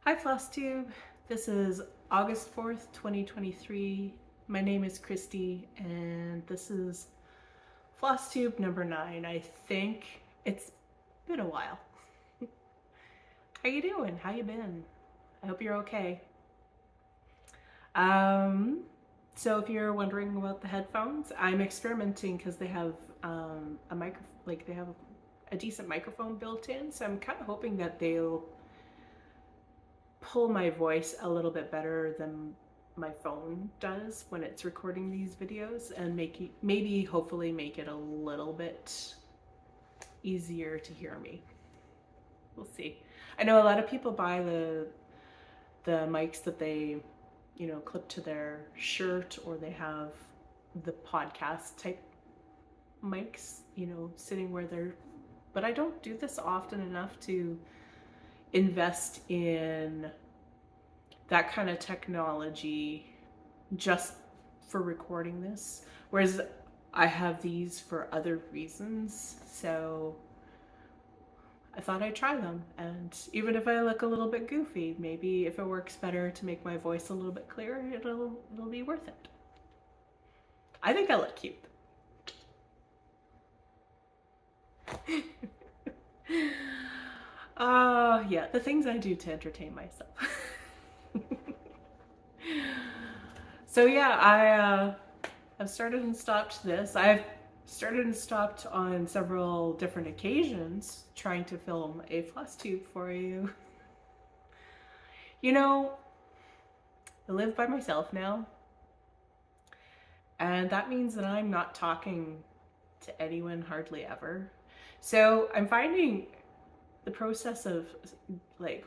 Hi Flosstube, this is August 4th, 2023. My name is Christy and this is Flosstube number 9. I think it's been a while. How you doing? How you been? I hope you're okay. So if you're wondering about the headphones, I'm experimenting because they have a micro, like they have a decent microphone built in, so I'm kind of hoping that they'll pull my voice a little bit better than my phone does when it's recording these videos, and maybe hopefully make it a little bit easier to hear me. We'll see. I know a lot of people buy the mics that they, clip to their shirt, or they have the podcast type mics, sitting where they're, but I don't do this often enough to invest in that kind of technology just for recording this, whereas I have these for other reasons. So I thought I'd try them, and even if I look a little bit goofy, maybe if it works better to make my voice a little bit clearer, it'll be worth it. I think I look cute. Yeah, the things I do to entertain myself. So yeah, I've started and stopped this. I've started and stopped on several different occasions trying to film a Flosstube for you. I live by myself now, and that means that I'm not talking to anyone hardly ever. So I'm finding the process of like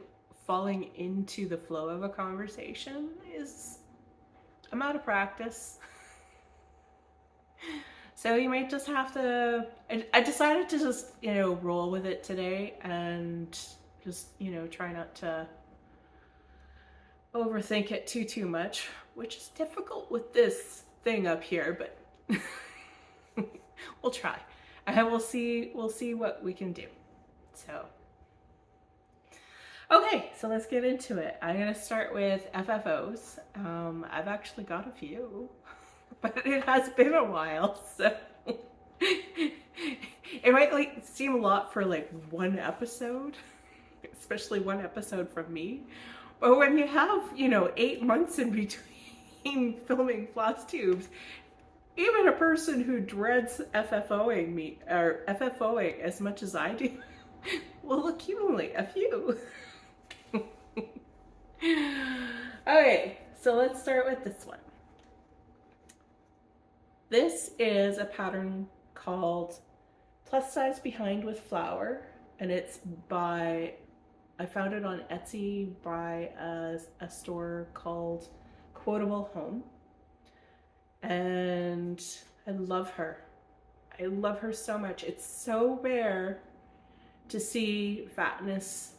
falling into the flow of a conversation is, I'm out of practice. So you might just have to, I decided to just, roll with it today and just, try not to overthink it too much, which is difficult with this thing up here, but we'll try. And we'll see what we can do. So okay, so let's get into it. I'm gonna start with FFOs. I've actually got a few, but it has been a while, so it might seem a lot for one episode, especially one episode from me. But when you have, 8 months in between filming Flosstubes, even a person who dreads FFOing as much as I do will accumulate a few. Okay, so let's start with this one. This is a pattern called Plus Size Behind with Flower, and it's I found it on Etsy by a store called Quotable Home, and I love her. I love her so much. It's so rare to see fatness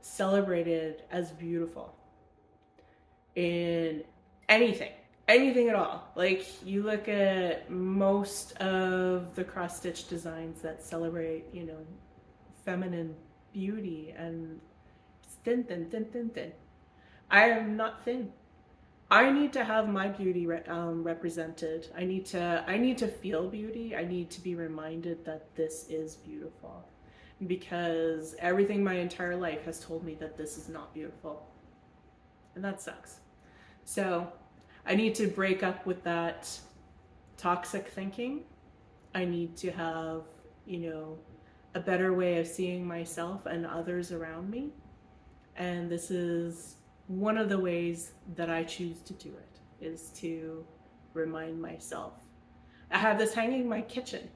celebrated as beautiful in anything at all. Like, you look at most of the cross-stitch designs that celebrate, feminine beauty, and it's thin. I am not thin. I need to have my beauty represented. I need to feel beauty. I need to be reminded that this is beautiful, because everything my entire life has told me that this is not beautiful, and that sucks. So I need to break up with that toxic thinking. I need to have, a better way of seeing myself and others around me, and this is one of the ways that I choose to do it, is to remind myself. I have this hanging in my kitchen.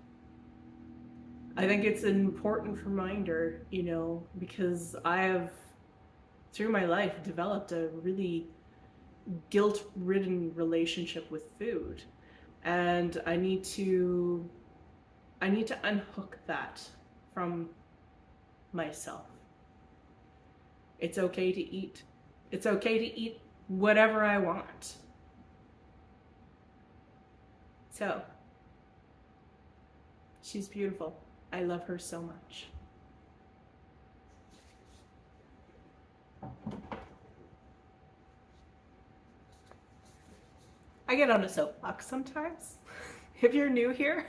I think it's an important reminder, because I have, through my life, developed a really guilt-ridden relationship with food, and I need to unhook that from myself. It's okay to eat. It's okay to eat whatever I want. So, she's beautiful. I love her so much. I get on a soapbox sometimes. If you're new here,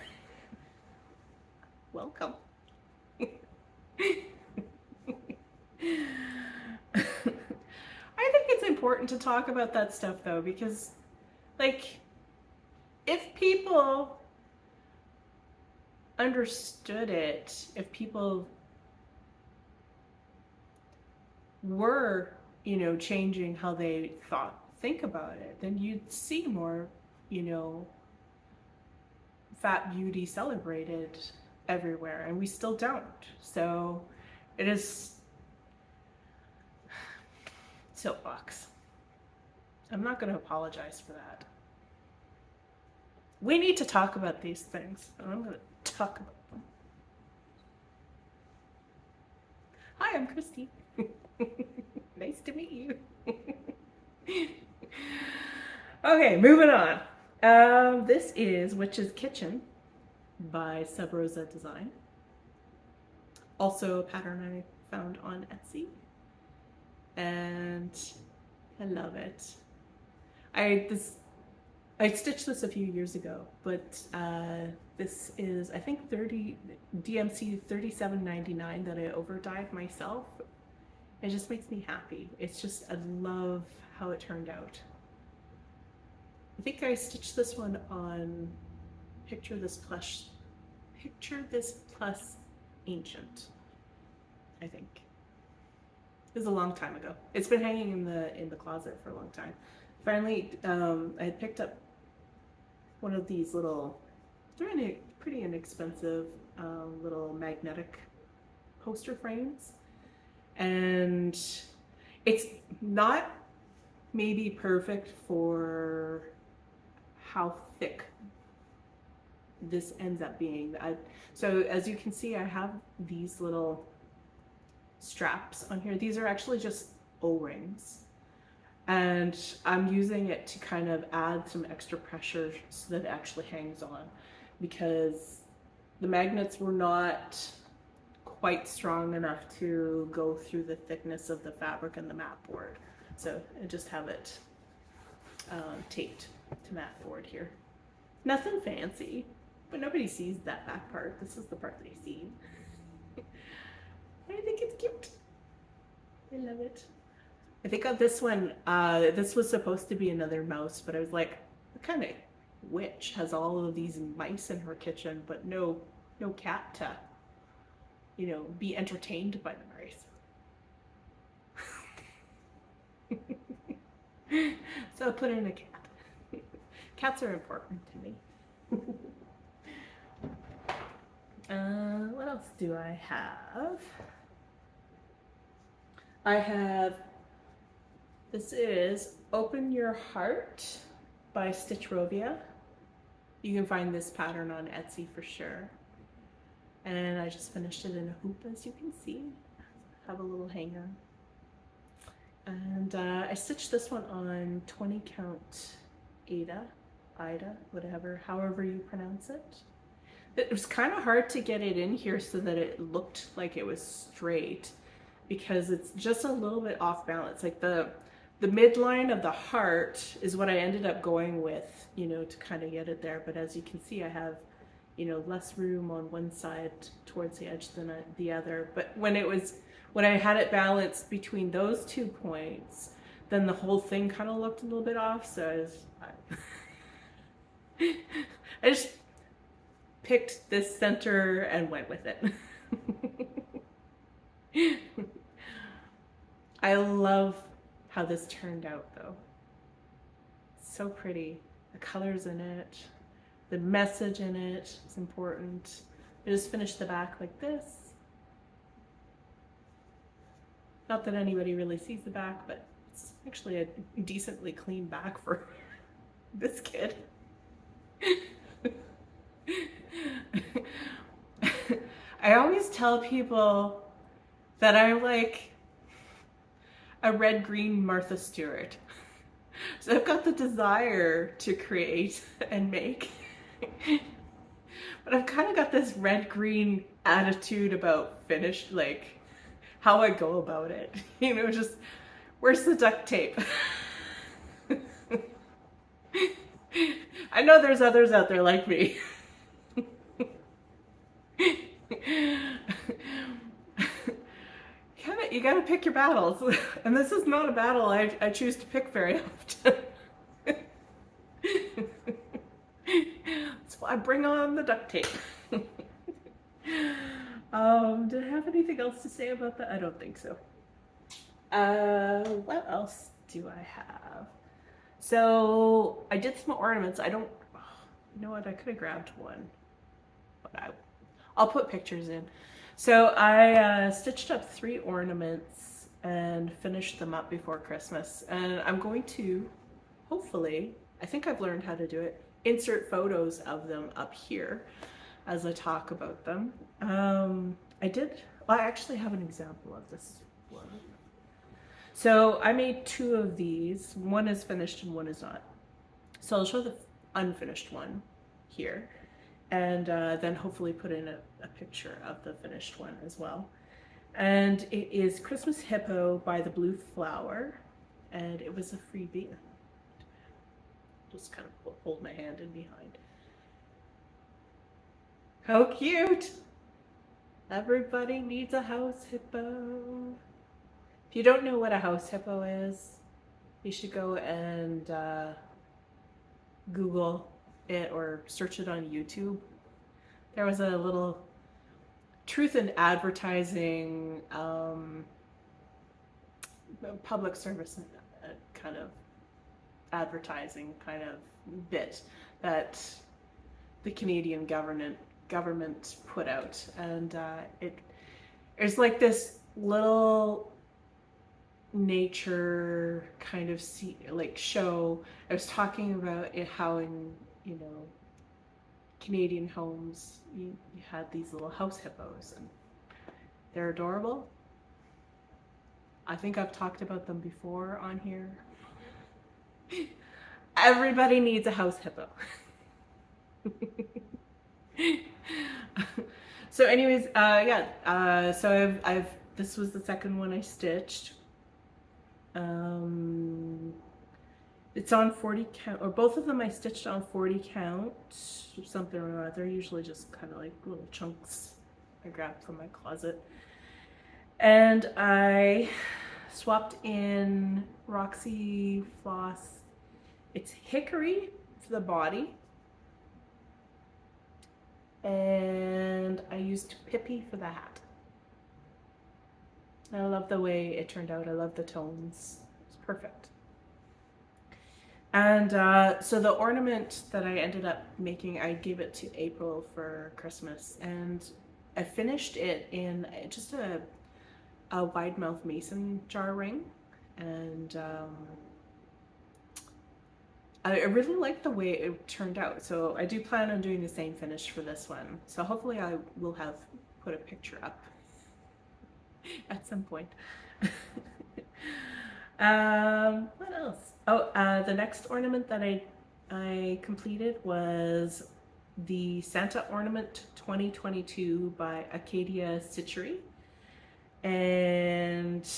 welcome. I think it's important to talk about that stuff though, because like if people understood it, if people were, you know, changing how they think about it, then you'd see more, you know, fat beauty celebrated everywhere, and we still don't. So it is soapbox. I'm not going to apologize for that. We need to talk about these things, and I'm going to talk about them. Hi, I'm Christy. Nice to meet you. Okay, moving on. This is Witch's Kitchen by Sub Rosa Design. Also a pattern I found on Etsy. And I love it. I stitched this a few years ago, but this is, I think, DMC 37.99 that I over dyed myself. It just makes me happy. It's just, I love how it turned out. I think I stitched this one on Picture This Plus Ancient, I think. It was a long time ago. It's been hanging in the closet for a long time. Finally, I had picked up one of these little, they're pretty inexpensive little magnetic poster frames. And it's not maybe perfect for how thick this ends up being. So as you can see, I have these little straps on here. These are actually just O-rings. And I'm using it to kind of add some extra pressure so that it actually hangs on, because the magnets were not quite strong enough to go through the thickness of the fabric and the mat board. So I just have it taped to mat board here. Nothing fancy, but nobody sees that back part. This is the part they see. I think it's cute. I love it. I think on this one, this was supposed to be another mouse, but I was like, what kind of witch has all of these mice in her kitchen, but no cat to, you know, be entertained by the mice. So I put in a cat. Cats are important to me. What else do I have? This is Open Your Heart by Stitchrovia. You can find this pattern on Etsy for sure. And I just finished it in a hoop, as you can see. I have a little hanger. And I stitched this one on 20 count Ida, whatever, however you pronounce it. It was kind of hard to get it in here so that it looked like it was straight, because it's just a little bit off balance. Like the midline of the heart is what I ended up going with, you know, to kind of get it there. But as you can see, I have, you know, less room on one side towards the edge than the other. But when I had it balanced between those 2 points, then the whole thing kind of looked a little bit off. So I just picked this center and went with it. I love how this turned out though. It's so pretty. The colors in it, the message in it is important. I just finished the back like this. Not that anybody really sees the back, but it's actually a decently clean back for this kid. I always tell people that I'm like a red-green Martha Stewart. So I've got the desire to create and make, but I've kind of got this red-green attitude about finish, like how I go about it. You know, just where's the duct tape? I know there's others out there like me. You gotta pick your battles. And this is not a battle I choose to pick very often. That's why I bring on the duct tape. Did I have anything else to say about that? I don't think so. What else do I have? So I did some ornaments. I don't, you know what? I could have grabbed one, but I'll put pictures in. So I stitched up 3 ornaments and finished them up before Christmas. And I'm going to, hopefully, I think I've learned how to do it, insert photos of them up here as I talk about them. I actually have an example of this one. So I made 2 of these. One is finished and one is not. So I'll show the unfinished one here, and then hopefully put in a picture of the finished one as well. And it is Christmas Hippo by the Blue Flower, and it was a freebie. Just kind of hold my hand in behind. How cute! Everybody needs a house hippo. If you don't know what a house hippo is, you should go and Google it or search it on YouTube. There was a little truth in advertising public service kind of advertising kind of bit that the Canadian government put out, and it's like this little nature kind of show. I was talking about it, how in Canadian homes you had these little house hippos, and they're adorable. I think I've talked about them before on here. Everybody needs a house hippo. So anyways, so I've this was the second one I stitched. It's on 40 count, or both of them I stitched on 40 count, something or other. Usually just kind of like little chunks I grabbed from my closet. And I swapped in Roxy floss. It's hickory for the body, and I used Pippi for the hat. I love the way it turned out. I love the tones. It's perfect. And so the ornament that I ended up making, I gave it to April for Christmas, and I finished it in just a wide mouth mason jar ring, and I really like the way it turned out. So I do plan on doing the same finish for this one. So hopefully I will have put a picture up at some point. What else? Oh, the next ornament that I completed was the Santa Ornament 2022 by Acadia Stitchery, and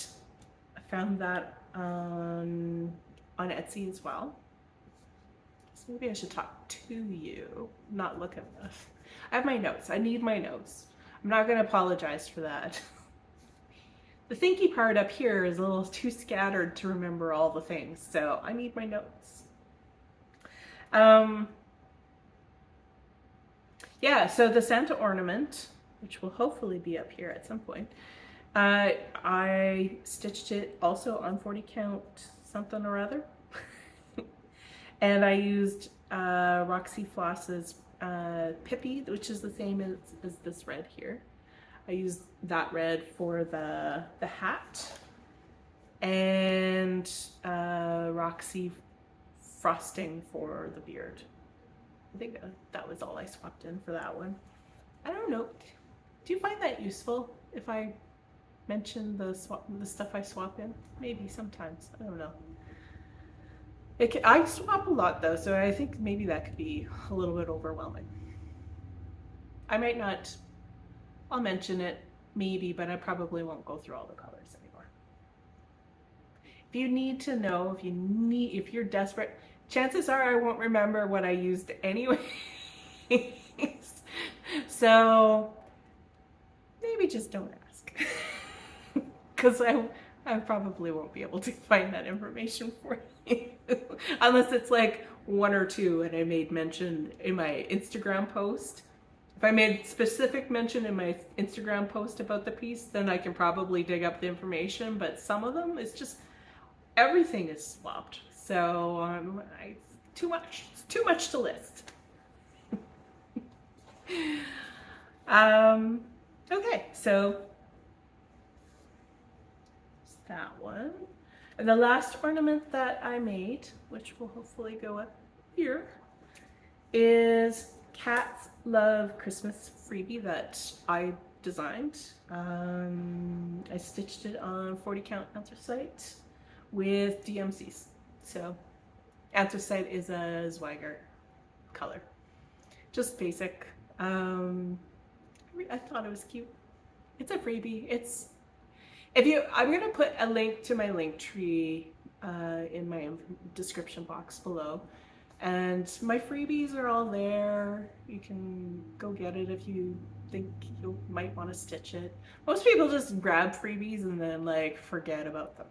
I found that on Etsy as well. So maybe I should talk to you, not look at this. I have my notes. I need my notes. I'm not going to apologize for that. The thinky part up here is a little too scattered to remember all the things, so I need my notes. Yeah, so the Santa Ornament, which will hopefully be up here at some point, I stitched it also on 40 count something or other. And I used Roxy Floss's Pippi, which is the same as this red here. I used that red for the hat, and Roxy frosting for the beard. I think that was all I swapped in for that one. I don't know. Do you find that useful if I mention the stuff I swap in? Maybe sometimes. I don't know. I swap a lot though, so I think maybe that could be a little bit overwhelming. I might not. I'll mention it, maybe, but I probably won't go through all the colors anymore. If you need to know, if you're desperate, chances are I won't remember what I used anyway. So maybe just don't ask. Because I probably won't be able to find that information for you. Unless it's like one or two and I made mention in my Instagram post. If I made specific mention in my Instagram post about the piece, then I can probably dig up the information. But some of them, it's just, everything is swapped. So too much. It's too much to list. Okay, so that one. And the last ornament that I made, which will hopefully go up here, is Cats Love Christmas freebie that I designed. I stitched it on 40 count anthracite with DMCs. So anthracite is a Zweigart color. Just basic. I thought it was cute. It's a freebie. I'm gonna put a link to my link tree in my description box below, and my freebies are all there. You can go get it if you think you might want to stitch it. Most people just grab freebies and then like forget about them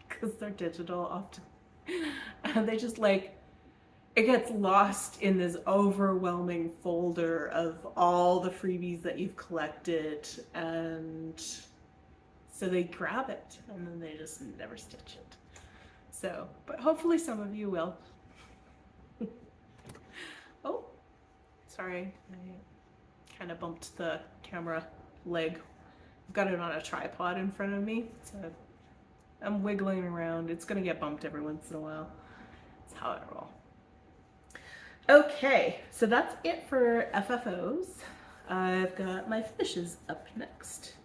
because they're digital often, and they just like, it gets lost in this overwhelming folder of all the freebies that you've collected, and so they grab it and then they just never stitch it. So, but hopefully some of you will. Oh, sorry, I kind of bumped the camera leg. I've got it on a tripod in front of me, so I'm wiggling around. It's gonna get bumped every once in a while. That's how I roll. Okay, so that's it for FFOs. I've got my finishes up next.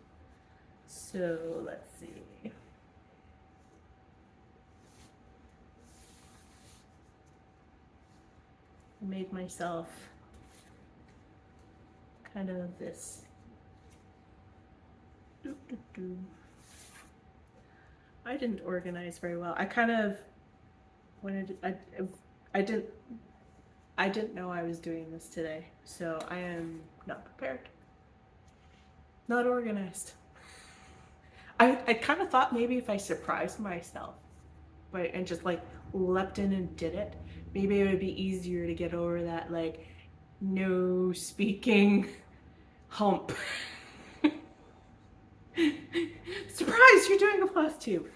So let's see. I made myself kind of this. I didn't organize very well. I kind of wanted, I didn't know I was doing this today, so I am not prepared. Not organized. I kind of thought maybe if I surprised myself and just like leapt in and did it, maybe it would be easier to get over that like no speaking hump. Surprise, you're doing a Flosstube.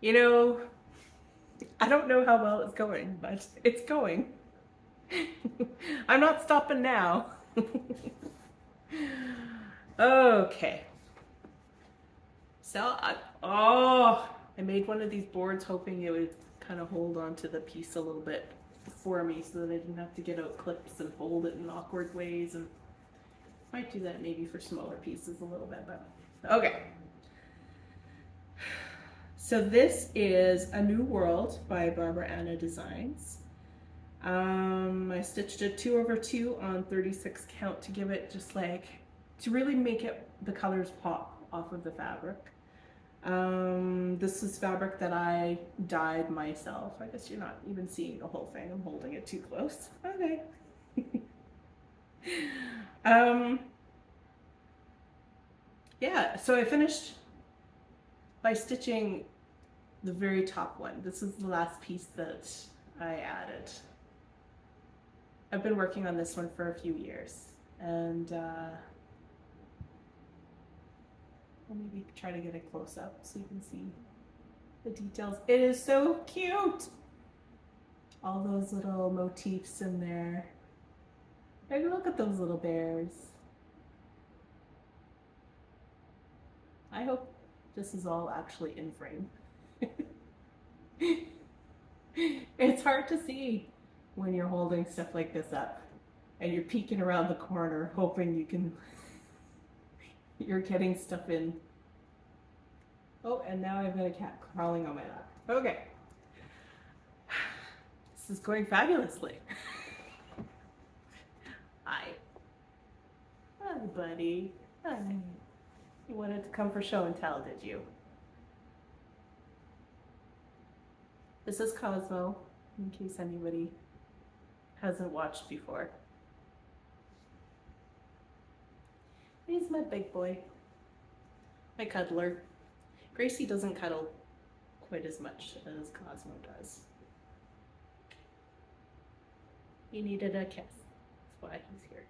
You know, I don't know how well it's going, but it's going. I'm not stopping now. Okay. So I made one of these boards hoping it would kind of hold on to the piece a little bit for me so that I didn't have to get out clips and fold it in awkward ways, and might do that maybe for smaller pieces a little bit, but okay. So this is A New World by Barbara Anna Designs. I stitched a 2/2 on 36 count to give it just like, to really make it, the colors pop off of the fabric. This is fabric that I dyed myself. I guess you're not even seeing the whole thing. I'm holding it too close. Okay. Yeah, so I finished by stitching the very top one. This is the last piece that I added. I've been working on this one for a few years, and I'll maybe try to get it close up so you can see the details. It is so cute! All those little motifs in there. Maybe look at those little bears. I hope this is all actually in frame. It's hard to see when you're holding stuff like this up and you're peeking around the corner hoping you're getting stuff in. Oh, and now I've got a cat crawling on my lap. Okay. This is going fabulously. Hi. Hi, buddy. Hi. You wanted to come for show and tell, did you? This is Cosmo, in case anybody hasn't watched before. He's my big boy, my cuddler. Gracie doesn't cuddle quite as much as Cosmo does. He needed a kiss. That's why he's here.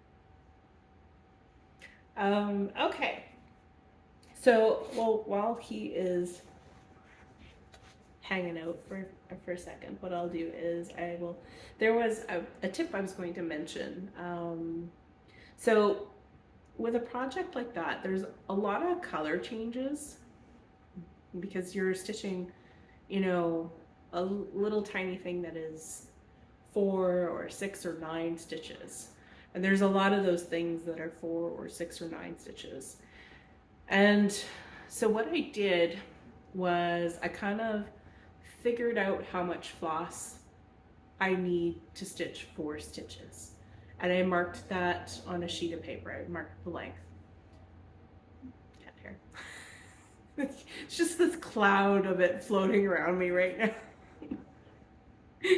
Okay. So, well, while he is hanging out for a second, what I'll do is there was a tip I was going to mention. So with a project like that, there's a lot of color changes because you're stitching, you know, a little tiny thing that is 4 or 6 or 9 stitches. And there's a lot of those things that are 4 or 6 or 9 stitches. And so what I did was I kind of figured out how much floss I need to stitch 4 stitches. And I marked that on a sheet of paper. I marked the length. Cat hair. It's just this cloud of it floating around me right now.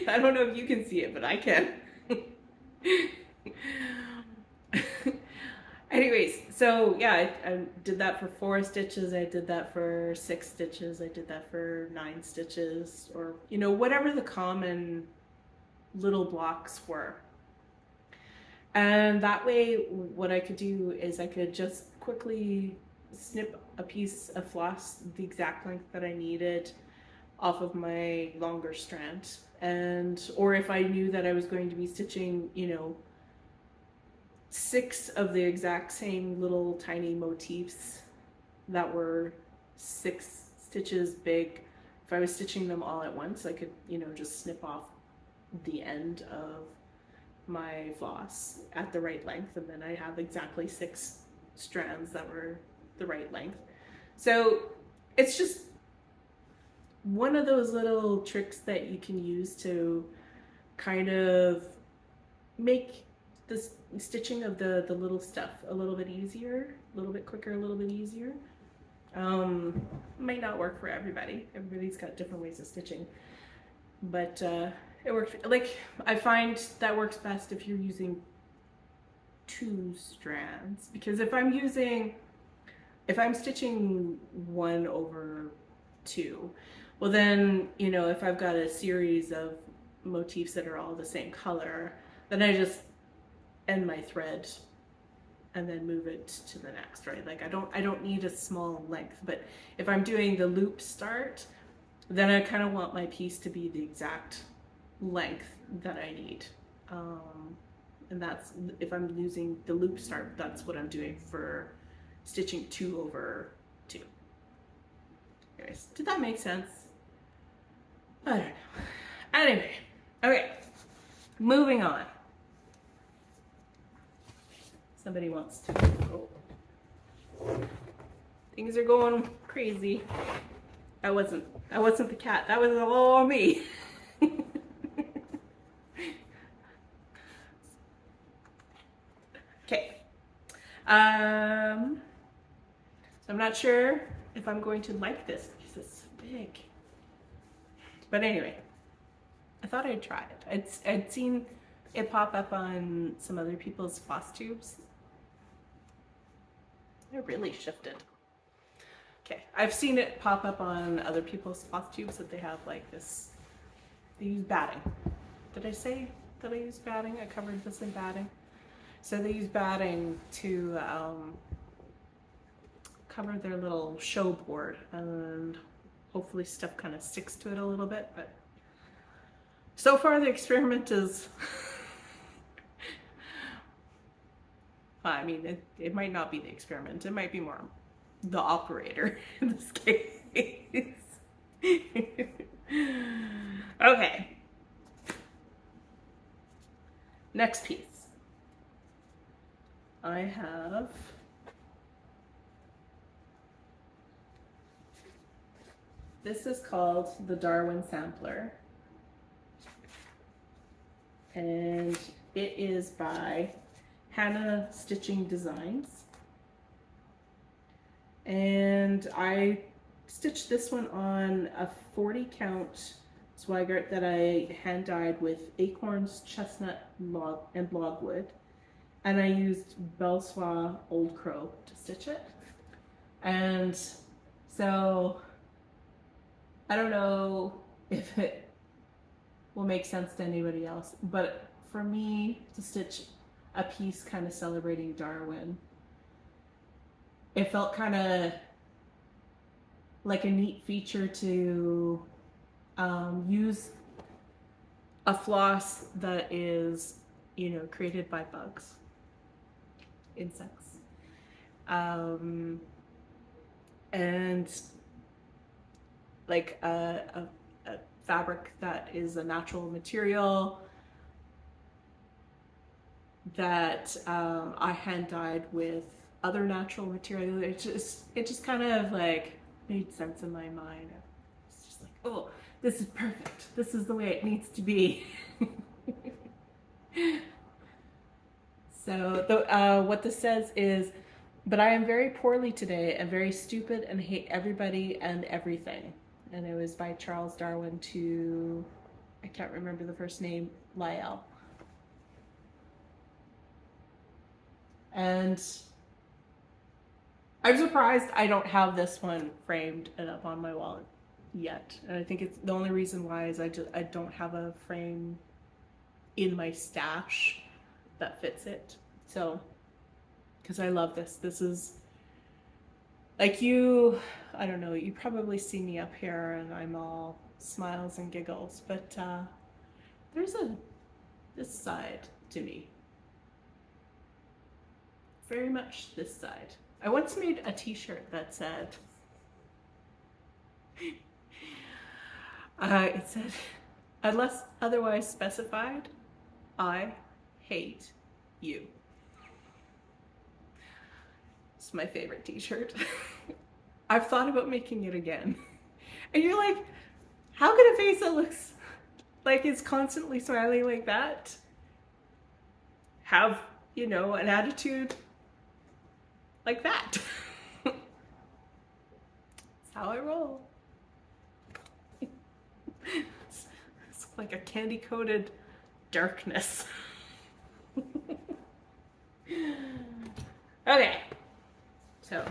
I don't know if you can see it, but I can. Anyways, so yeah, I did that for 4 stitches, I did that for 6 stitches, I did that for 9 stitches, or, you know, whatever the common little blocks were. And that way, what I could do is I could just quickly snip a piece of floss, the exact length that I needed, off of my longer strand. And, or if I knew that I was going to be stitching, you know, 6 of the exact same little tiny motifs that were 6 stitches big, if I was stitching them all at once, I could, you know, just snip off the end of my floss at the right length, and then I have exactly 6 strands that were the right length. So it's just one of those little tricks that you can use to kind of make the stitching of the little stuff a little bit easier, a little bit quicker, a little bit easier. Might not work for everybody. Everybody's got different ways of stitching, but it works. Like, I find that works best if you're using 2 strands, because if I'm stitching 1/2, well then, you know, if I've got a series of motifs that are all the same color, then I just end my thread and then move it to the next, right? Like I don't need a small length, but if I'm doing the loop start, then I kind of want my piece to be the exact length that I need. And that's, if I'm using the loop start, that's what I'm doing for stitching 2/2. Anyways, did that make sense? I don't know. Anyway, okay, moving on. Somebody wants to go. Things are going crazy. That wasn't the cat. That was all me. Okay. So I'm not sure if I'm going to like this because it's so big. But anyway, I thought I'd try it. I'd seen it pop up on some other people's Flosstubes. It really shifted. Okay, I've seen it pop up on other people's Flosstubes that they have like this. They use batting. Did I say that I use batting? I covered this in batting. So they use batting to cover their little show board, and hopefully stuff kind of sticks to it a little bit. But so far the experiment is I mean, it might not be the experiment. It might be more the operator in this case. Okay. Next piece. I have this is called the Darwin Sampler, and it is by Hannah Stitching Designs, and I stitched this one on a 40 count swigert that I hand dyed with acorns, chestnut, and logwood. And I used Belsois Old Crow to stitch it. And so I don't know if it will make sense to anybody else, but for me to stitch a piece kind of celebrating Darwin, it felt kind of like a neat feature to use a floss that is, you know, created by bugs, insects, and like a fabric that is a natural material that I hand dyed with other natural material. It just kind of like made sense in my mind. It's just like, oh, this is perfect. This is the way it needs to be. So what this says is, but I am very poorly today and very stupid and hate everybody and everything. And it was by Charles Darwin to, I can't remember the first name, Lyell. And I'm surprised I don't have this one framed and up on my wall yet. And I think it's the only reason why is I don't have a frame in my stash that fits it. So, because I love this. This is like I don't know, you probably see me up here and I'm all smiles and giggles, but there's this side to me. Very much this side. I once made a t-shirt that said, it said, unless otherwise specified, I hate you. It's my favorite t-shirt. I've thought about making it again. And you're like, how could a face that looks like it's constantly smiling like that have, you know, an attitude like that? That's how I roll. It's like a candy-coated darkness. Okay, so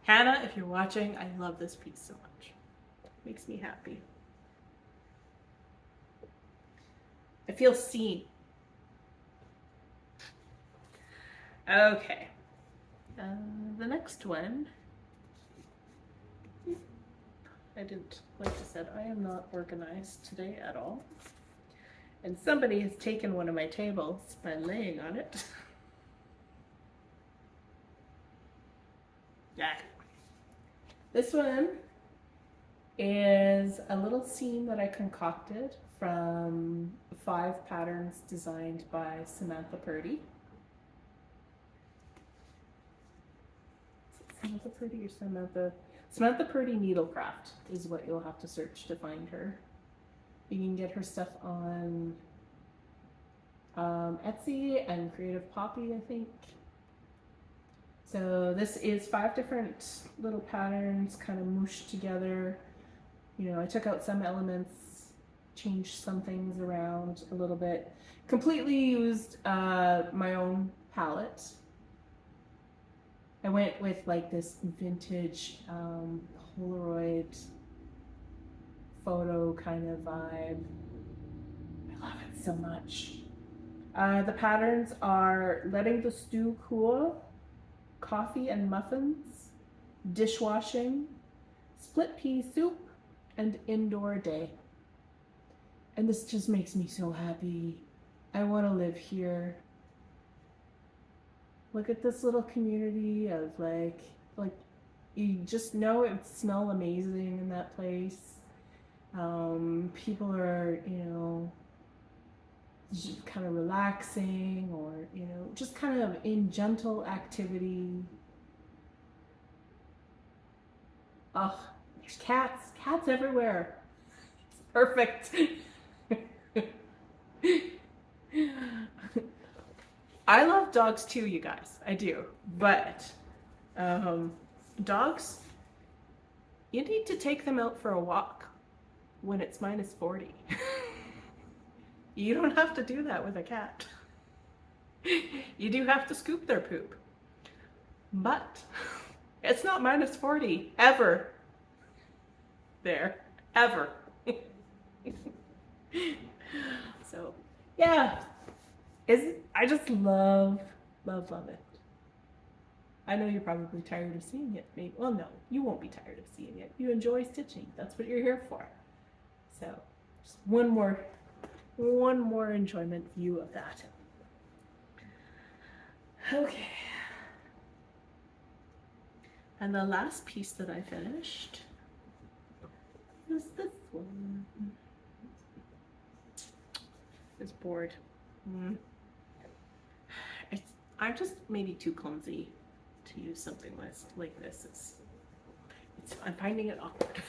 Hannah, if you're watching, I love this piece so much. It makes me happy. I feel seen. Okay. The next one, I didn't, like I said, I am not organized today at all. And somebody has taken one of my tables by laying on it. Yeah. This one is a little scene that I concocted from 5 patterns designed by Samantha Purdy. Samantha Purdy or Samantha Purdy Needlecraft is what you'll have to search to find her. You can get her stuff on Etsy and Creative Poppy, I think. So this is 5 different little patterns kind of mooshed together. You know, I took out some elements, changed some things around a little bit. Completely used my own palette. I went with like this vintage Polaroid photo kind of vibe. I love it so much. The patterns are Letting the Stew Cool, Coffee and Muffins, Dishwashing, Split Pea Soup, and Indoor Day. And this just makes me so happy. I want to live here. Look at this little community of like you just know it would smell amazing in that place. People are, you know, just kind of relaxing or, you know, just kind of in gentle activity. Oh, there's cats everywhere. It's perfect. I love dogs too, you guys. I do. But dogs, you need to take them out for a walk. when it's -40. You don't have to do that with a cat. You do have to scoop their poop. But it's not -40 ever. There. Ever. So, yeah. I just love it. I know you're probably tired of seeing it. Maybe, well, no, you won't be tired of seeing it. You enjoy stitching. That's what you're here for. So, just one more enjoyment view of that. Okay. And the last piece that I finished was this one. It's bored. I'm just maybe too clumsy to use something like this. I'm finding it awkward.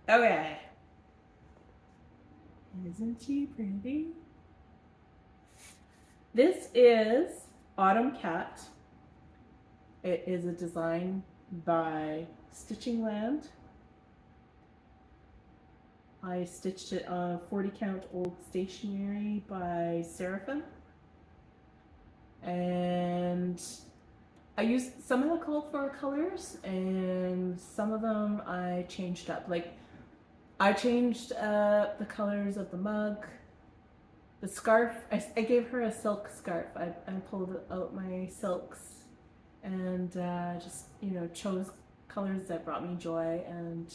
Okay. Isn't she pretty? This is Autumn Cat. It is a design by Stitching Land. I stitched it on 40 count old stationery by Seraphim. And I used some of the called for colors and some of them I changed up. Like I changed the colors of the mug, the scarf. I gave her a silk scarf. I pulled out my silks and just, you know, chose colors that brought me joy and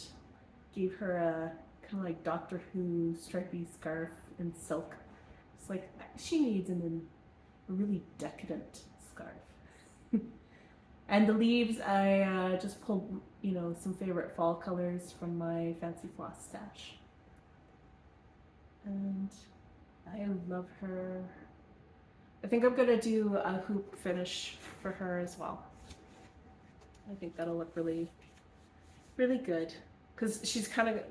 gave her a kind of like Doctor Who stripy scarf in silk. It's like she needs a really decadent scarf. And the leaves, I just pulled, you know, some favorite fall colors from my fancy floss stash. And I love her. I think I'm gonna do a hoop finish for her as well. I think that'll look really, really good. Because she's kind of,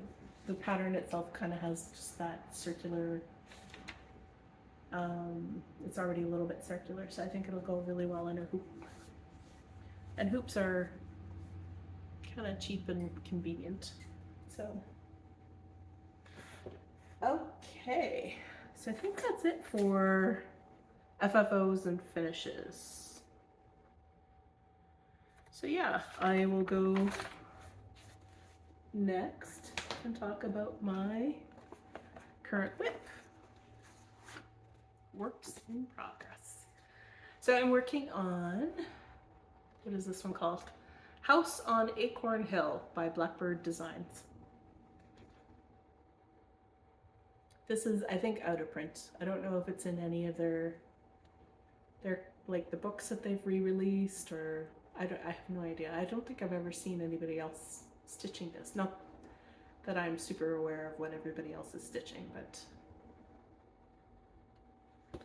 the pattern itself kind of has just that circular, it's already a little bit circular, so I think it'll go really well in a hoop. And hoops are kind of cheap and convenient. So, okay. So I think that's it for FFOs and finishes. So yeah, I will go next and talk about my current whip. Works in progress. So I'm working on, what is this one called? House on Acorn Hill by Blackbird Designs. This is, I think, out of print. I don't know if it's in any of their like the books that they've re-released, or I have no idea. I don't think I've ever seen anybody else stitching this. Not that I'm super aware of what everybody else is stitching, but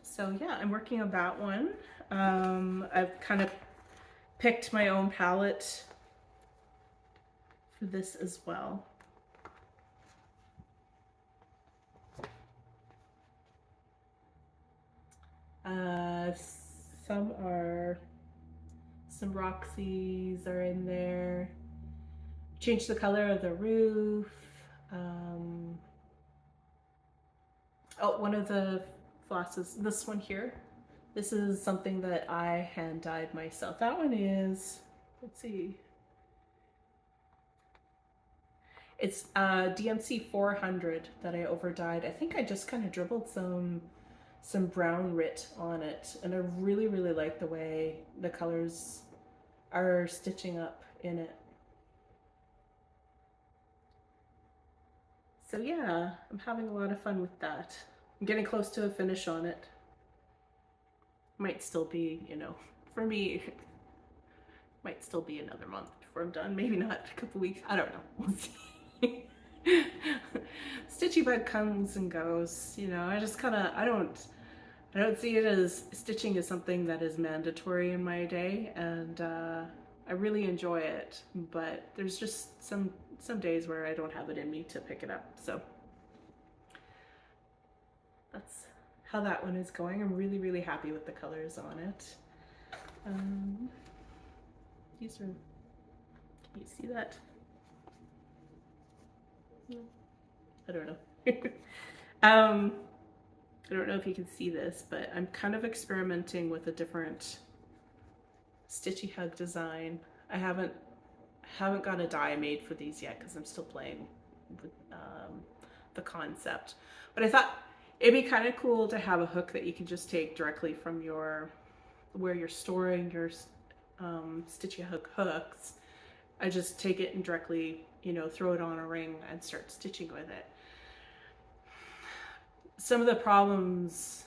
so yeah, I'm working on that one. I've kind of picked my own palette for this as well. Some Roxy's are in there. Change the color of the roof. Oh, one of the flosses, this one here. This is something that I hand dyed myself. That one is, let's see. It's DMC 400 that I over dyed. I think I just kind of dribbled some brown Rit on it, and I really, really like the way the colors are stitching up in it. So yeah, I'm having a lot of fun with that. I'm getting close to a finish on it. Might still be, you know, for me, might still be another month before I'm done. Maybe not a couple weeks. I don't know. We'll see. Stitchy bug comes and goes, you know. I just kind of, I don't see it as stitching as something that is mandatory in my day, and I really enjoy it, but there's just some days where I don't have it in me to pick it up. So that's how that one is going. I'm really, really happy with the colors on it. These are, can you see that? I don't know. I don't know if you can see this, but I'm kind of experimenting with a different stitchy hug design. I haven't got a die made for these yet because I'm still playing with the concept. But I thought it'd be kind of cool to have a hook that you can just take directly from your where you're storing your stitchy hug hooks. I just take it and directly, you know, throw it on a ring and start stitching with it. Some of the problems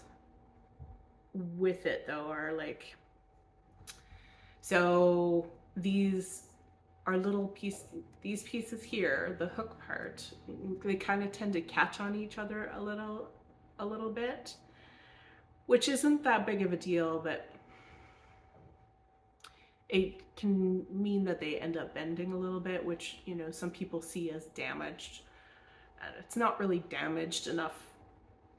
with it though are like, so these are little these pieces here, the hook part, they kind of tend to catch on each other a little bit, which isn't that big of a deal, but it can mean that they end up bending a little bit, which, you know, some people see as damaged. And it's not really damaged enough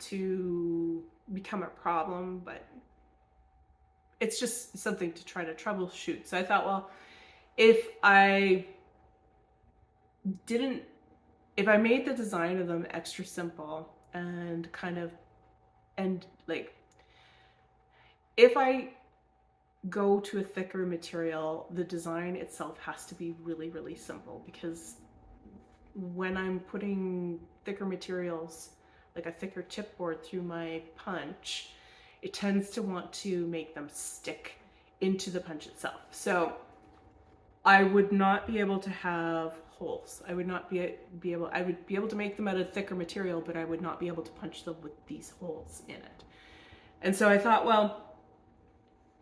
to become a problem, but it's just something to try to troubleshoot. So I thought, well, if I made the design of them extra simple and like, if I go to a thicker material, the design itself has to be really, really simple, because when I'm putting thicker materials, like a thicker chipboard through my punch, it tends to want to make them stick into the punch itself. So I would not be able to have holes. I would be able to make them out of thicker material, but I would not be able to punch them with these holes in it. And so I thought, well,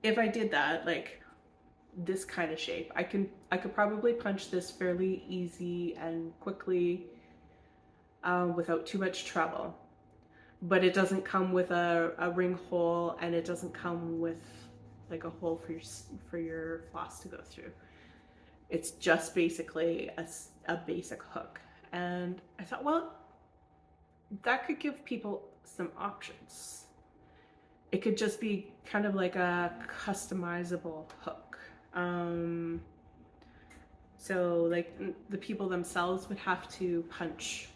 if I did that, like this kind of shape, I could probably punch this fairly easy and quickly without too much trouble. But it doesn't come with a ring hole, and it doesn't come with like a hole for your floss to go through. It's just basically a basic hook. And I thought, well, that could give people some options. It could just be kind of like a customizable hook. So like the people themselves would have to punch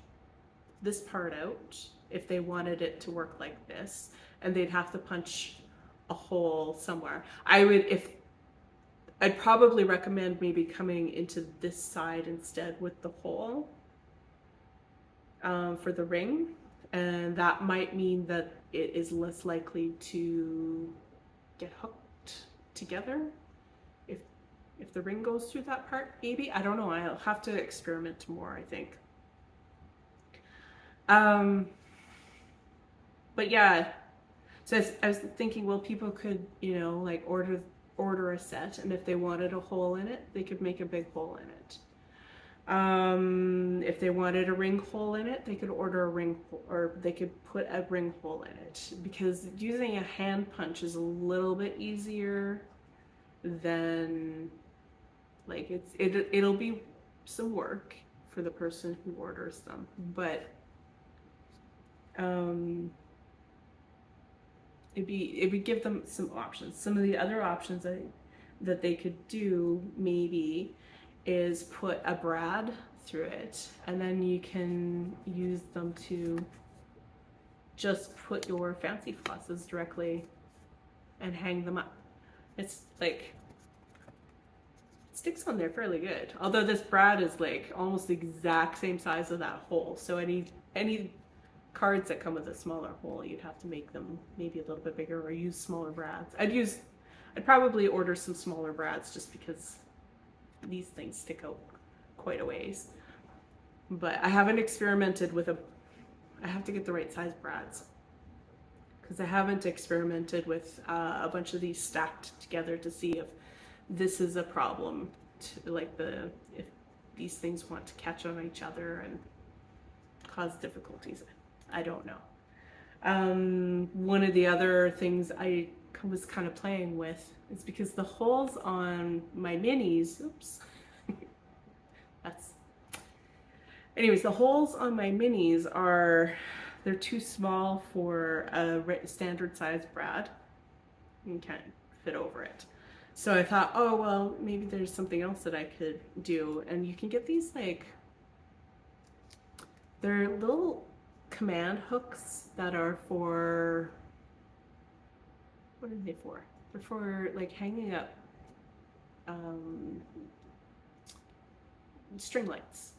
this part out if they wanted it to work like this, and they'd have to punch a hole somewhere. I'd probably recommend maybe coming into this side instead with the hole for the ring, and that might mean that it is less likely to get hooked together if the ring goes through that part, maybe. I don't know, I'll have to experiment more, I think. But yeah, so I was thinking, well, people could, you know, like order a set, and if they wanted a hole in it, they could make a big hole in it. If they wanted a ring hole in it, they could order a ring hole, or they could put a ring hole in it, because using a hand punch is a little bit easier than, like, it'll be some work for the person who orders them, but it would give them some options. Some of the other options that they could do maybe is put a brad through it, and then you can use them to just put your fancy flosses directly and hang them up. It's like, it sticks on there fairly good. Although this brad is like almost the exact same size of that hole, so any cards that come with a smaller hole, you'd have to make them maybe a little bit bigger or use smaller brads. I'd probably order some smaller brads, just because these things stick out quite a ways. But I haven't experimented with I have to get the right size brads, because I haven't experimented with a bunch of these stacked together to see if this is a problem, if these things want to catch on each other and cause difficulties. I don't know. One of the other things I was kind of playing with is, because the holes on my minis, anyways, the holes on my minis they're too small for a standard size brad. You can't fit over it. So I thought, oh, well, maybe there's something else that I could do. And you can get these, like, They're little command hooks that are for, what are they for? They're for like hanging up string lights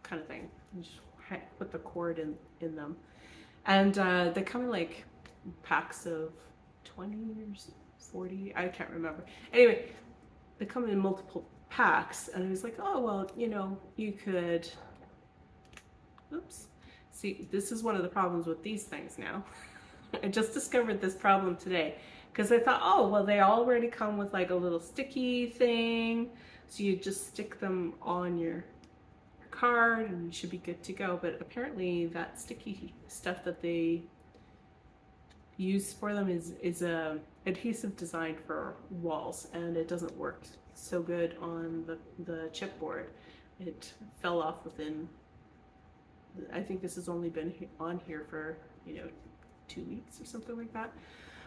kind of thing. You just put the cord in them. And they come in like packs of 20 or 40, I can't remember. Anyway, they come in multiple packs, and I was like, oh, well, you know, you could, oops. See, this is one of the problems with these things now. I just discovered this problem today because I thought, oh, well, they already come with like a little sticky thing. So you just stick them on your card and you should be good to go. But apparently that sticky stuff that they use for them is a adhesive designed for walls, and it doesn't work so good on the chipboard. It fell off within, I think this has only been on here for, you know, 2 weeks or something like that.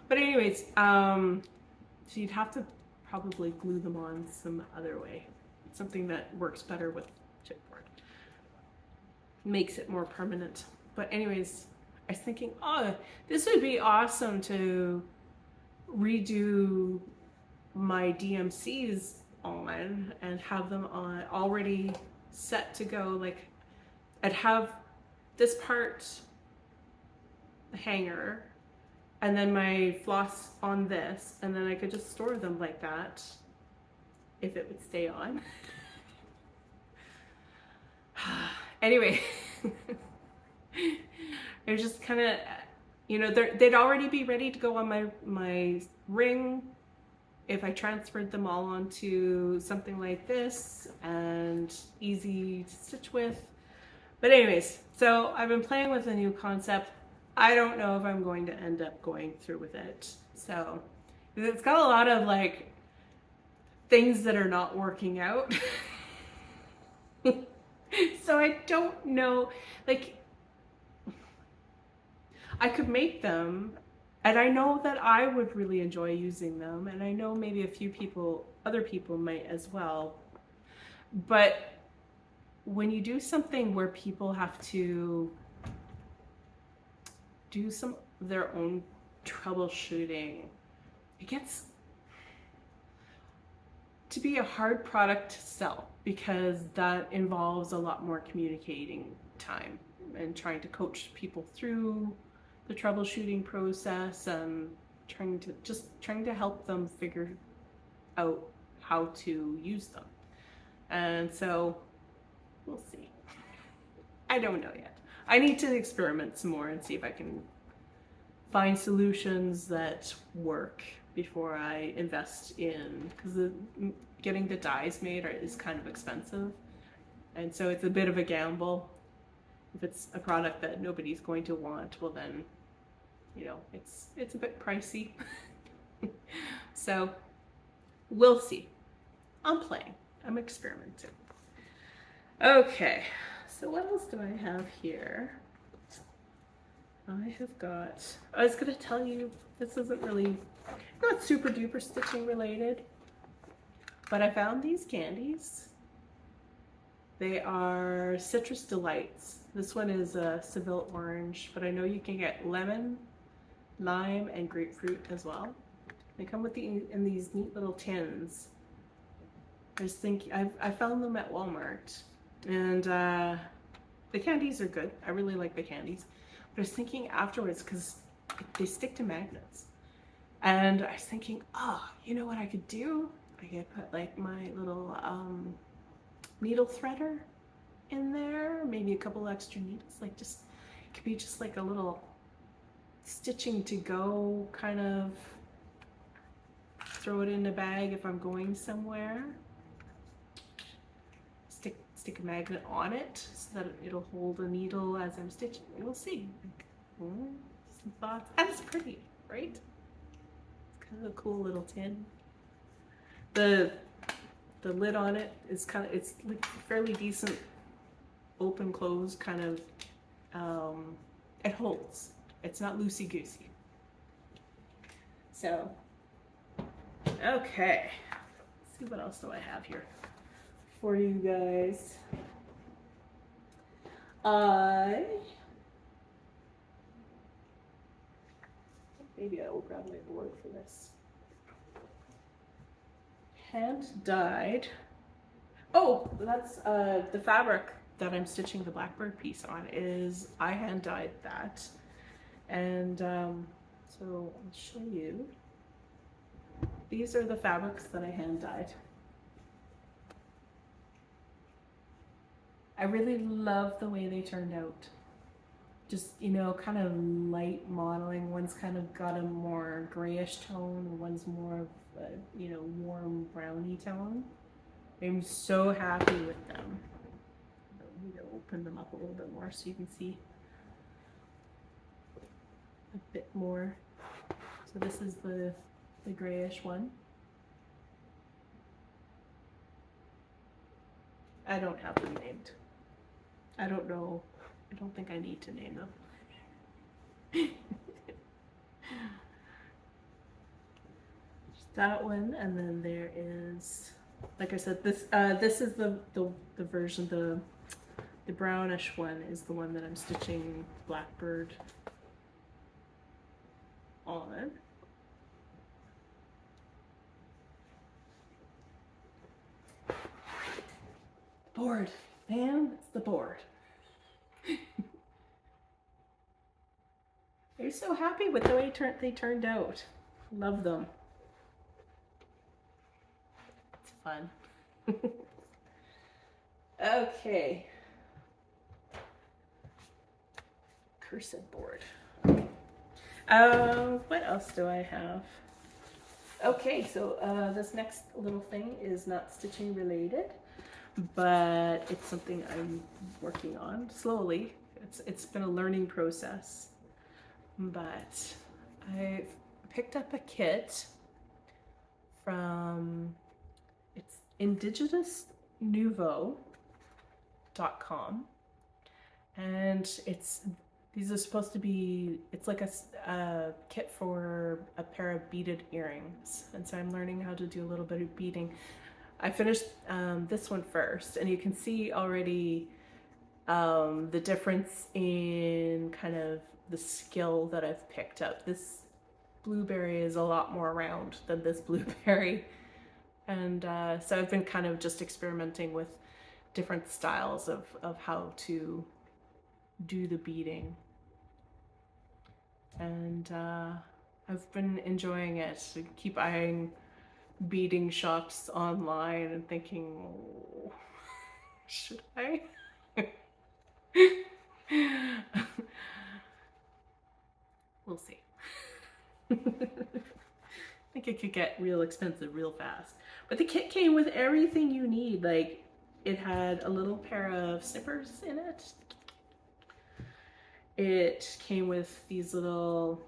But anyways, so you'd have to probably glue them on some other way. Something that works better with chipboard. Makes it more permanent. But anyways, I was thinking, oh, this would be awesome to redo my DMCs on and have them on already set to go. Like, I'd have this part hanger and then my floss on this, and then I could just store them like that if it would stay on. Anyway, it was just kind of, you know, they'd already be ready to go on my ring if I transferred them all onto something like this, and easy to stitch with. But anyways, so I've been playing with a new concept. I don't know if I'm going to end up going through with it. So it's got a lot of like things that are not working out. So I don't know, like, I could make them, and I know that I would really enjoy using them, and I know maybe a few people, other people might as well. But when you do something where people have to do some of their own troubleshooting, it gets to be a hard product to sell, because that involves a lot more communicating time and trying to coach people through the troubleshooting process and trying to help them figure out how to use them. And so we'll see. I don't know yet. I need to experiment some more and see if I can find solutions that work before I invest in, because getting the dies made is kind of expensive, and so it's a bit of a gamble. If it's a product that nobody's going to want, well then, you know, it's a bit pricey. So we'll see. I'm playing. I'm experimenting. Okay, so what else do I have here? I have got, I was going to tell you, this isn't really, not super duper stitching related, but I found these candies. They are Citrus Delights. This one is a Seville orange, but I know you can get lemon, lime, and grapefruit as well. They come with in these neat little tins. I was thinking, I found them at Walmart, and the candies are good. I really like the candies. But I was thinking afterwards, because they stick to magnets, and I was thinking, oh, you know what I could do? I could put like my little needle threader in there, maybe a couple extra needles, like just, it could be just like a little stitching to go kind of, throw it in a bag if I'm going somewhere. Stick a magnet on it so that it'll hold a needle as I'm stitching. We'll see. Some thoughts. And it's pretty, right? It's kind of a cool little tin. The lid on it is kind of, it's like fairly decent open close kind of, it holds. It's not loosey goosey. So, okay. Let's see, what else do I have here for you guys? Maybe I will grab my board for this. Hand dyed. Oh, that's the fabric that I'm stitching the Blackbird piece on is I hand dyed that. And so I'll show you. These are the fabrics that I hand dyed. I really love the way they turned out. Just, you know, kind of light modeling. One's kind of got a more grayish tone, one's more of a, you know, warm browny tone. I'm so happy with them. I need to open them up a little bit more so you can see a bit more. So this is the grayish one. I don't have them named. I don't know. I don't think I need to name them. That one, and then there is, like I said, this is the version, the brownish one is the one that I'm stitching Blackbird on. Board, man, it's the board. I'm so happy with the way they turned out. Love them. It's fun. Okay. Cursed board. What else do I have? Okay, so this next little thing is not stitching related, but it's something I'm working on slowly. It's been a learning process, but I picked up a kit from, it's indigenousnouveau.com, and these are supposed to be, it's like a kit for a pair of beaded earrings, and so I'm learning how to do a little bit of beading. I finished this one first, and you can see already the difference in kind of the skill that I've picked up. This blueberry is a lot more round than this blueberry, and so I've been kind of just experimenting with different styles of how to do the beading, and I've been enjoying it. I keep eyeing beading shops online and thinking, oh, should I? We'll see. I think it could get real expensive real fast. But the kit came with everything you need. Like, it had a little pair of snippers in it. It came with these little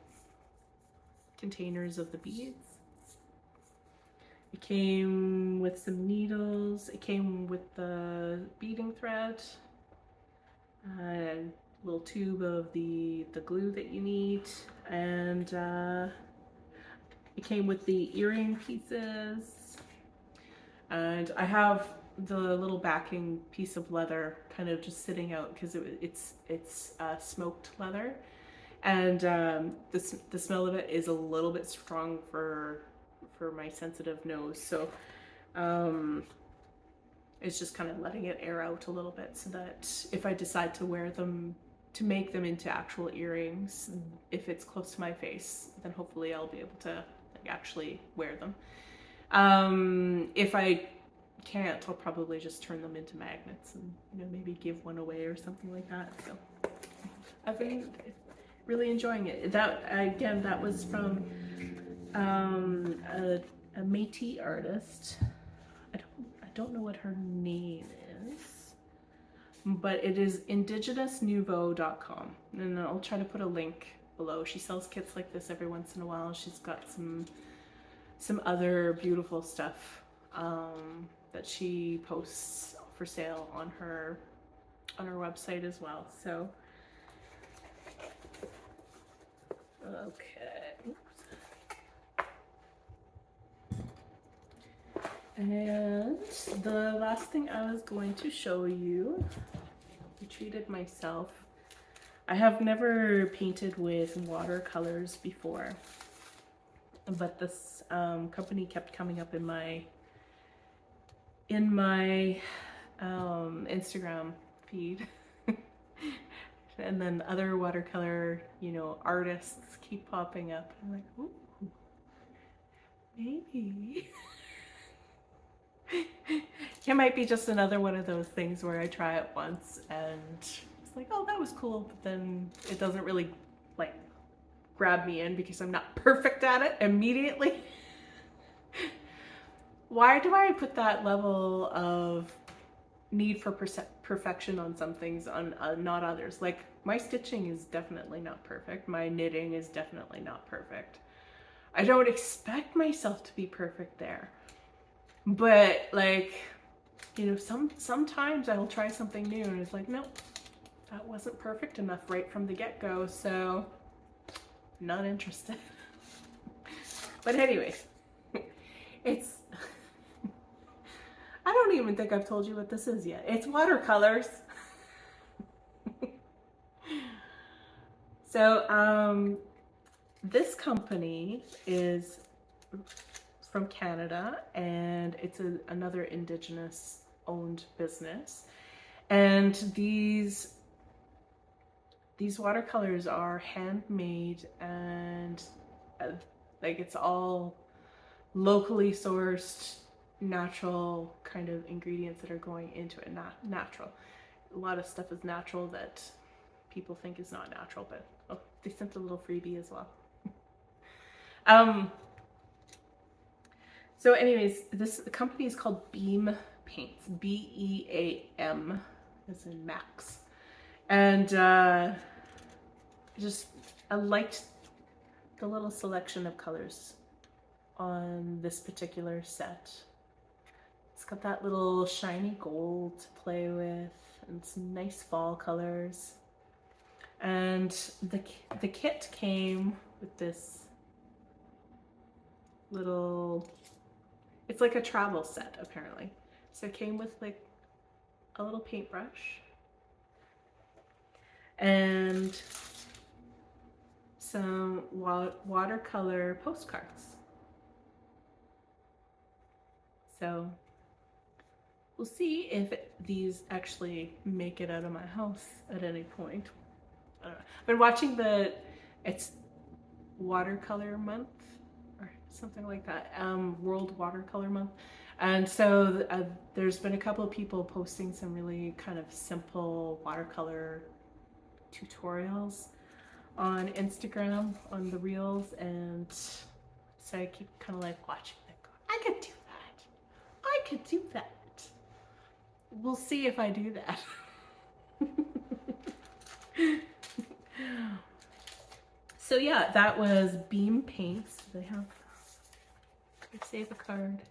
containers of the beads. It came with some needles. It came with the beading thread. A little tube of the glue that you need, and it came with the earring pieces, and I have the little backing piece of leather kind of just sitting out because it's smoked leather, and the smell of it is a little bit strong for my sensitive nose, so it's just kind of letting it air out a little bit so that if I decide to wear them, to make them into actual earrings, if it's close to my face, then hopefully I'll be able to like, actually wear them. If I can't, I'll probably just turn them into magnets and, you know, maybe give one away or something like that. So I've been really enjoying it. That, again, that was from a Métis artist. I don't know what her name is, but it is indigenousnouveau.com, and I'll try to put a link below. She sells kits like this every once in a while. She's got some other beautiful stuff that she posts for sale on her website as well. So okay. And the last thing I was going to show you, treated myself. I have never painted with watercolors before, but this company kept coming up in my Instagram feed. And then other watercolor, you know, artists keep popping up. I'm like, ooh, maybe. It might be just another one of those things where I try it once and it's like, oh, that was cool, but then it doesn't really like grab me in because I'm not perfect at it immediately. Why do I put that level of need for perfection on some things, on not others? Like, my stitching is definitely not perfect. My knitting is definitely not perfect. I don't expect myself to be perfect there. But like, you know, sometimes I will try something new and it's like, nope, that wasn't perfect enough right from the get-go, so not interested. But anyways, it's I don't even think I've told you what this is yet. It's watercolors. So this company is from Canada, and it's another Indigenous owned business. And these watercolors are handmade, and like, it's all locally sourced, natural kind of ingredients that are going into it. Natural. A lot of stuff is natural that people think is not natural, but oh, they sent a little freebie as well. So anyways, this company is called Beam Paints, B-E-A-M, as in Max. And I liked the little selection of colors on this particular set. It's got that little shiny gold to play with and some nice fall colors. And the kit came with this little, it's like a travel set apparently. So it came with like a little paintbrush and some watercolor postcards. So we'll see if these actually make it out of my house at any point. I don't know. I've been watching it's Watercolor Month or something like that, World Watercolor Month. And so there's been a couple of people posting some really kind of simple watercolor tutorials on Instagram, on the reels, and so I keep kind of like watching them go, I could do that. I could do that. We'll see if I do that. So yeah, that was Beam Paints. They have, I save a card.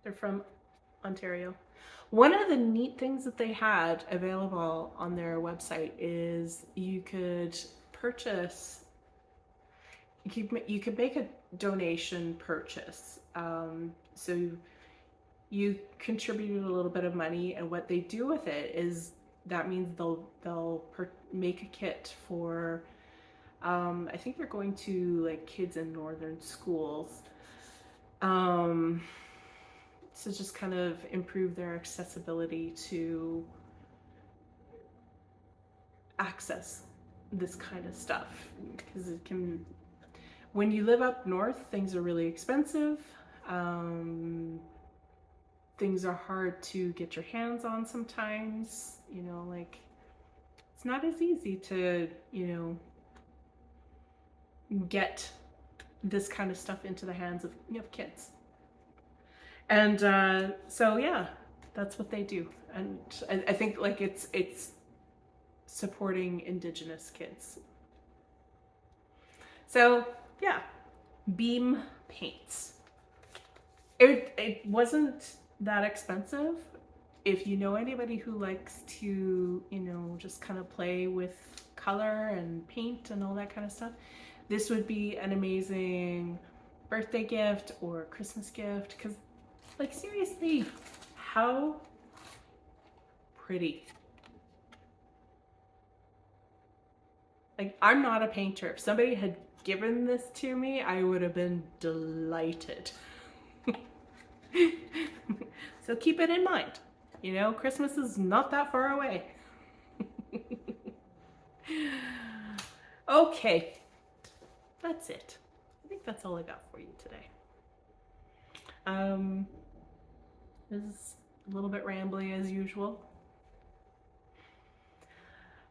They're from Ontario. One of the neat things that they had available on their website is you could purchase, you could make a donation purchase. So you contributed a little bit of money, and what they do with it is that means they'll make a kit for, I think they're going to like kids in northern schools. To just kind of improve their accessibility to access this kind of stuff, because it can, when you live up north, things are really expensive. Things are hard to get your hands on sometimes, you know, like it's not as easy to, you know, get this kind of stuff into the hands of, you know, kids. And so yeah, that's what they do. And I think like it's supporting Indigenous kids. So yeah, Beam Paints. It wasn't that expensive. If you know anybody who likes to, you know, just kind of play with color and paint and all that kind of stuff, this would be an amazing birthday gift or Christmas gift. Because like seriously, how pretty. Like, I'm not a painter. If somebody had given this to me, I would have been delighted. So keep it in mind. You know, Christmas is not that far away. Okay, that's it. I think that's all I got for you today. This is a little bit rambly as usual.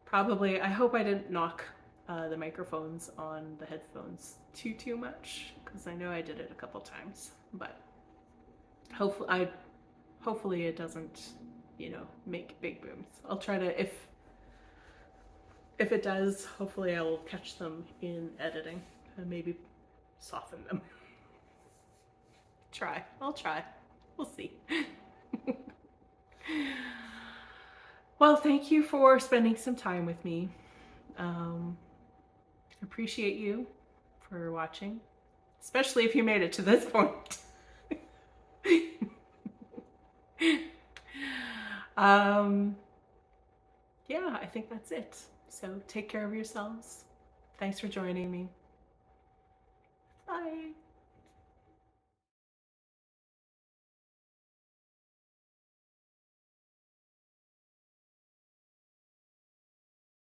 Probably, I hope I didn't knock the microphones on the headphones too much, because I know I did it a couple times, but hopefully it doesn't, you know, make big booms. I'll try to, if it does, hopefully I will catch them in editing and maybe soften them. I'll try. We'll see. Well, thank you for spending some time with me. Appreciate you for watching, especially if you made it to this point. Yeah, I think that's it. So take care of yourselves. Thanks for joining me.